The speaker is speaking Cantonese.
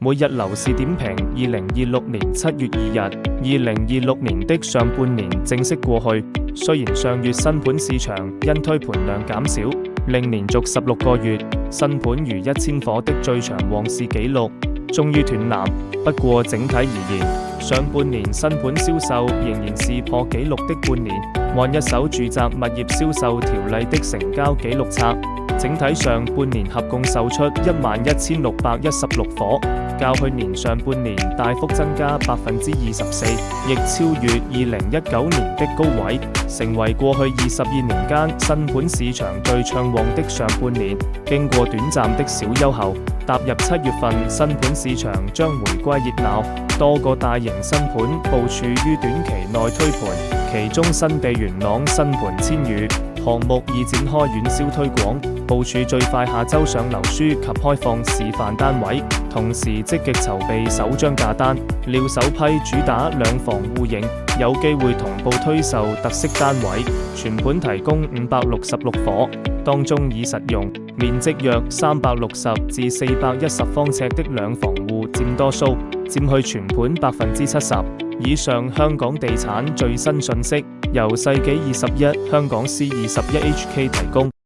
每日樓市點評2026年7月2日，2026年的上半年正式過去。雖然上月新盤市場因推盤量減少，令連續16個月新盤逾1000伙的最長旺市紀錄終於斷纜。不過整體而言，上半年新盤銷售仍然是破紀錄的半年。按一手住宅物業銷售條例的成交紀錄冊，整體上半年合共售出11616伙，較去年上半年大幅增加24%，亦超越2019年的高位，成為過去22年間新盤市場最暢旺的上半年。經過短暫的小休後，踏入7月份，新盤市場將回歸熱鬧，多個大型新盤部署於短期內推盤，其中新地元朗新盤千餘項目已展開遠銷推廣，部署最快下周上樓書及開放示範單位，同時積極籌備首張價單，料首批主打兩房戶型，有機會同步推售特色單位，全盤提供566伙，當中以實用、面積約360至410方尺的兩房戶佔多數，佔去全盤70%。以上香港地產最新訊息，由世紀21香港C21HK提供。